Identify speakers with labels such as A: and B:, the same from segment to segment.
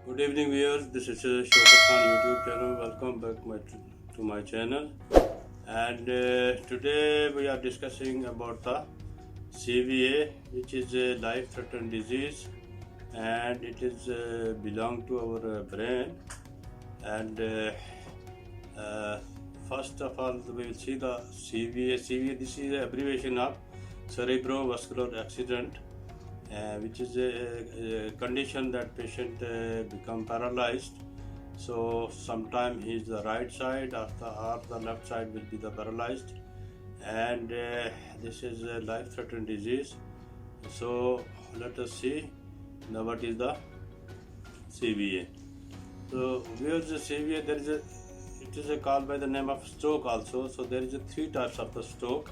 A: Good evening, viewers. This is Shaukat Khan YouTube channel. Welcome back to my channel. And today we are discussing about the CVA, which is a life-threatening disease, and it is belong to our brain. And uh, first of all, we will see the CVA. CVA. This is an abbreviation of cerebrovascular accident, which is a condition that patient become paralyzed. So sometime his the right side or the left side will be the paralyzed, and this is a life-threatening disease. So let us see now what is the CVA. So where is the CVA? There is a it is a called by the name of stroke also. So there is a three types of the stroke,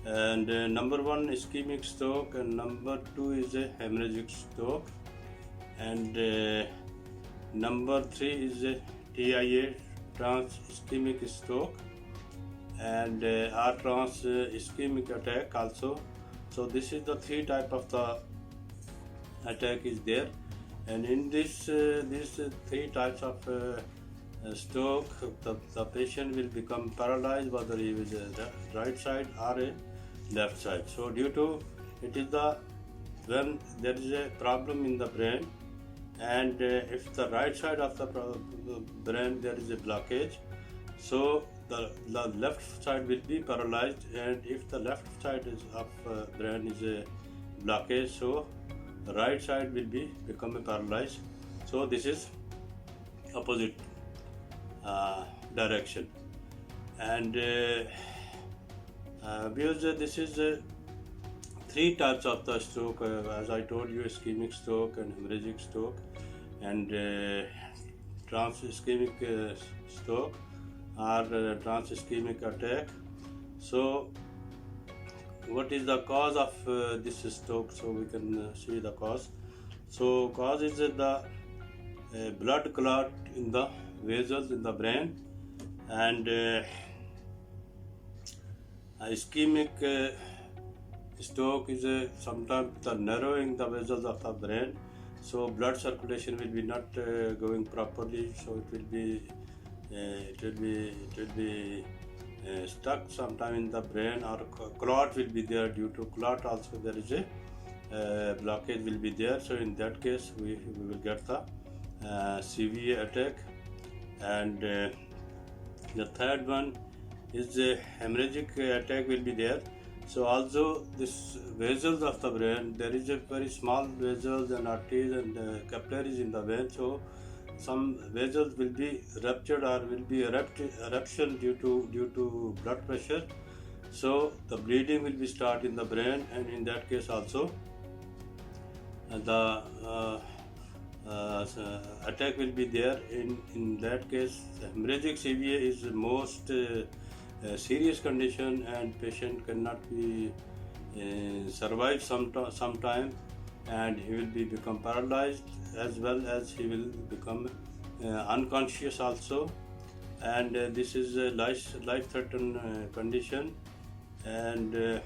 A: and number one ischemic stroke, and number two is a hemorrhagic stroke, and number three is a TIA, trans ischemic stroke, and or trans ischemic attack also. So this is the three type of the attack is there, and in these three types of stroke, the patient will become paralyzed whether he is a right side or a left side. So due to it is the when there is a problem in the brain, and if the right side of the brain there is a blockage, so the left side will be paralyzed, and if the left side is of brain is a blockage, so the right side will be become a paralyzed. So this is opposite direction, and because this is three types of the stroke, as I told you: ischemic stroke and hemorrhagic stroke, and trans ischemic stroke or trans ischemic attack. So what is the cause of this stroke? So we can see the cause. So cause is the blood clot in the vessels in the brain, and ischemic stroke is sometimes the narrowing the vessels of the brain, so blood circulation will be not going properly, so it will be stuck sometime in the brain, or clot will be there. Due to clot also there is a blockage will be there. So in that case we will get the CVA attack. And the third one is a hemorrhagic attack will be there. So also this vessels of the brain, there is a very small vessels and arteries and capillaries in the vein. So some vessels will be ruptured or will be eruption due to blood pressure. So the bleeding will be start in the brain, and in that case also the attack will be there. In that case, hemorrhagic CVA is the most serious condition, and patient cannot be survive some time, and he will be become paralyzed, as well as he will become unconscious also, and this is a life-threatening condition. And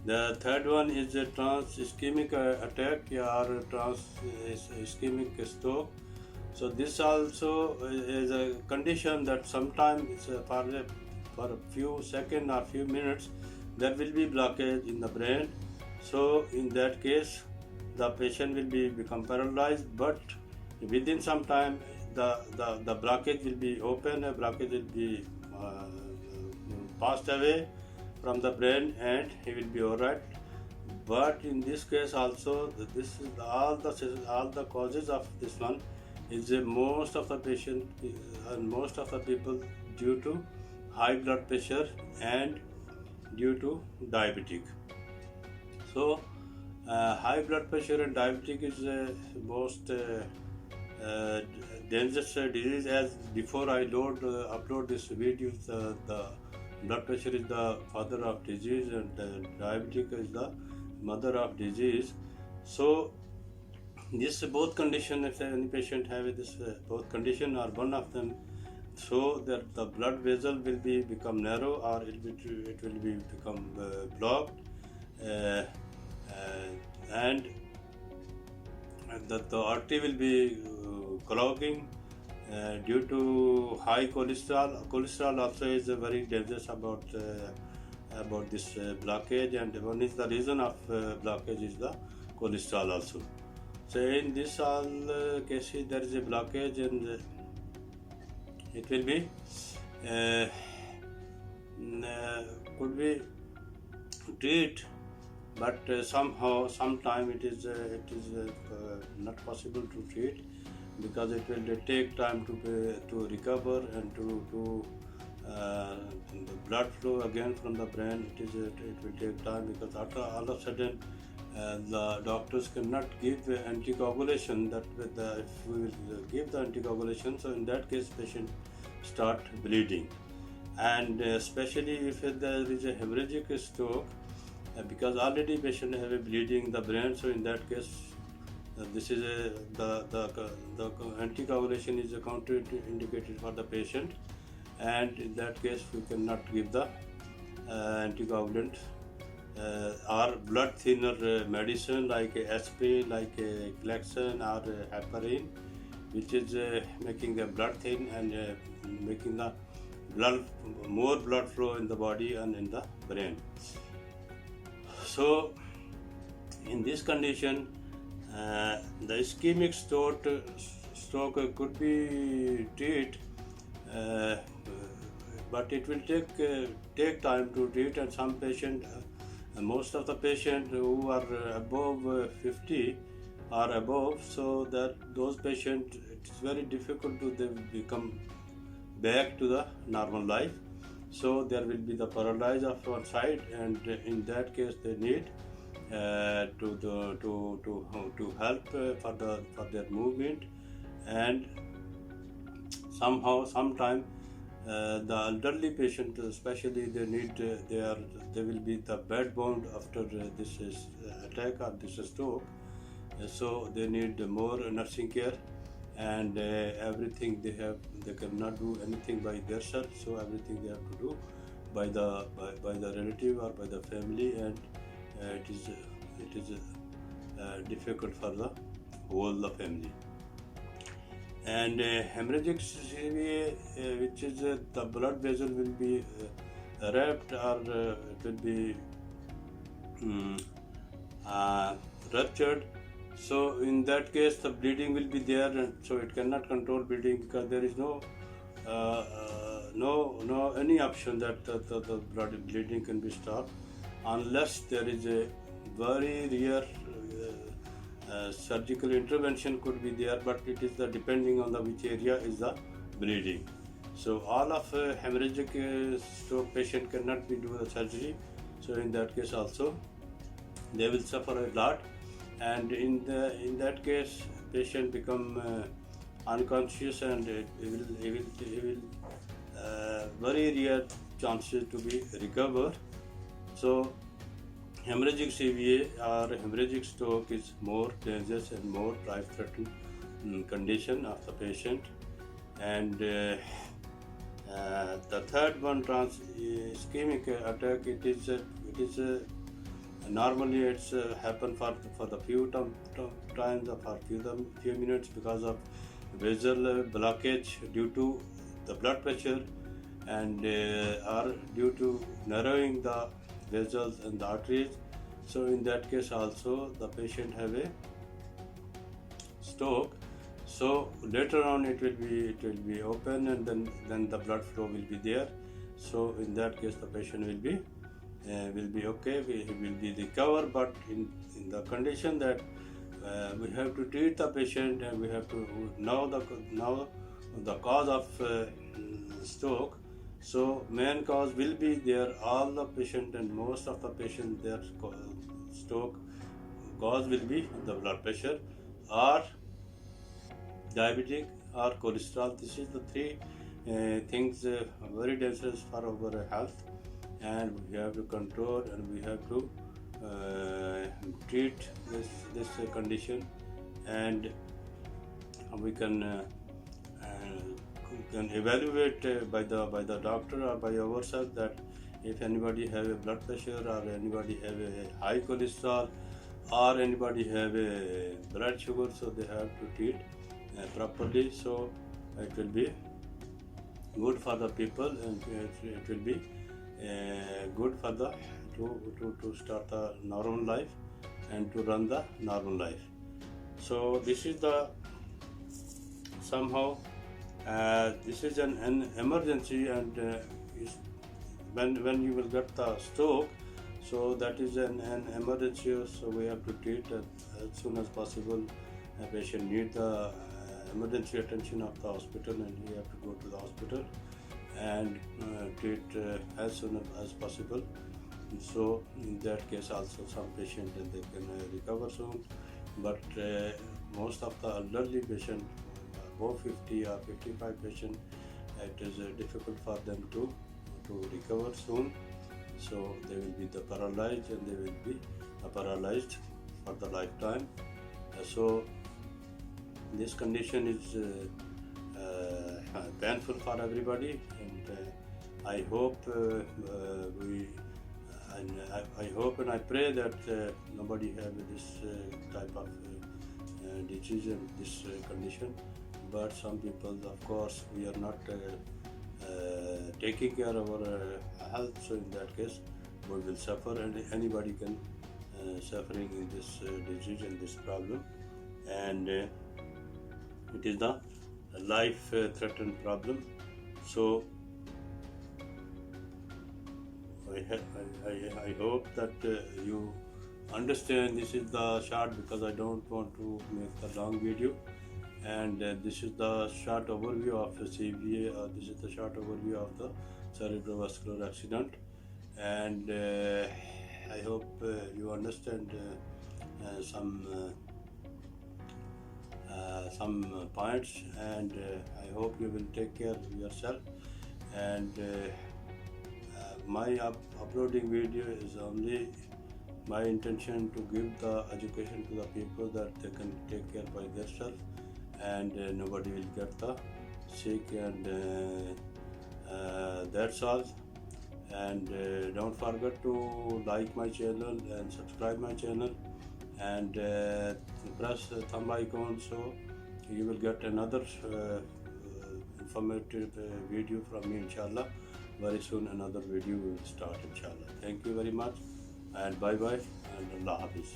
A: the third one is a trans ischemic attack or trans ischemic stroke. So this also is a condition that sometimes for a few seconds or few minutes there will be blockage in the brain. So in that case the patient will become paralyzed, but within some time the blockage will be open, a blockage will be passed away from the brain, and he will be alright. But in this case also, this is all the causes of this one is most of the patient and most of the people due to high blood pressure and due to diabetic. So high blood pressure and diabetic is most dangerous disease. As before I upload this video, the blood pressure is the father of disease, and diabetic is the mother of disease. So this both condition, if any patient have this both condition or one of them, so that the blood vessel will become narrow, or it will become blocked, and that the artery will be clogging due to high cholesterol. Cholesterol also is very dangerous about this blockage, and one is the reason of blockage is the cholesterol also. So in this all cases there is a blockage, and it will be could be treat, but sometime it is not possible to treat, because it will take time to recover and to the blood flow again from the brain. It will take time, because after all of a sudden the doctors cannot give anticoagulation. That if we will give the anticoagulation, so in that case patient start bleeding, and especially if there is a hemorrhagic stroke, because already patient have a bleeding in the brain. So in that case this is the anticoagulation is a counterindicated for the patient, and in that case we cannot give the anticoagulant or blood thinner medicine like aspirin, like Clexane or heparin, which is making the blood thin and making the more blood flow in the body and in the brain. So in this condition the ischemic stroke could be treated, but it will take time to treat, and some patient, most of the patients who are above 50 or above, so that those patients, it is very difficult to they become back to the normal life. So there will be the paralysis of one side, and in that case they need to help for their movement, and sometime the elderly patient especially, they will be the bedbound after this attack or this stroke. So they need more nursing care, and everything they cannot do anything by themselves, so everything they have to do by the relative or by the family, and it is difficult for the whole family. And hemorrhagic CVA, which is the blood vessel will be wrapped, or it will be ruptured. So in that case the bleeding will be there, and so it cannot control bleeding, because there is no any option that the blood bleeding can be stopped, unless there is a very rare surgical intervention could be there, but it is depending on which area is the bleeding. So all of hemorrhagic stroke patient cannot be do the surgery. So in that case also they will suffer a lot, and in that case patient become unconscious, and he will very rare chances to be recover. So hemorrhagic CVA or hemorrhagic stroke is more dangerous and more life-threatening condition of the patient. And the third one, ischemic attack, it is normally it's happen for the few times or for few minutes, because of vessel blockage due to the blood pressure, and or due to narrowing the vessels and the arteries. So in that case also the patient have a stroke. So later on it will be open, and then the blood flow will be there. So in that case the patient will be okay, he will be recover, but in the condition that we have to treat the patient, and we have to know the cause of stroke. So main cause will be there, all the patient and most of the patient, their stroke cause will be the blood pressure or diabetic or cholesterol. This is the three things very dangerous for our health, and we have to control, and we have to treat this condition, and we can evaluate by the doctor or by ourselves, that if anybody have a blood pressure or anybody have a high cholesterol or anybody have a blood sugar, so they have to treat properly, so it will be good for the people, and it will be good for the to start a normal life and to run the normal life. So this is the somehow this is an emergency, and when you will get the stroke, so that is an emergency, so we have to treat as soon as possible. A patient need the emergency attention of the hospital, and we have to go to the hospital and treat as soon as possible. So in that case also some patient they can recover soon, but most of the elderly patient above 50 or 55 patient, it is difficult for them to recover soon, so they will be the paralyzed, and they will be paralyzed for the lifetime. So this condition is painful for everybody, and I hope I hope and I pray that nobody have this type of disease and this condition. But some people, of course, we are not taking care of our health, so in that case we will suffer, and anybody can suffering in this disease and this problem, and it is the life threatened problem. So I hope that you understand. This is the short, because I don't want to make a long video, and this is the short overview of the CVA. This is the short overview of the cerebrovascular accident, and I hope you understand some points, and I hope you will take care of yourself. And my uploading video is only my intention to give the education to the people that they can take care by themselves, and nobody will get the sick, and that's all. And don't forget to like my channel and subscribe my channel, and press the thumb icon, so you will get another informative video from me, inshallah. Very soon another video will start, inshallah. Thank you very much, and bye bye, and Allah Hafiz.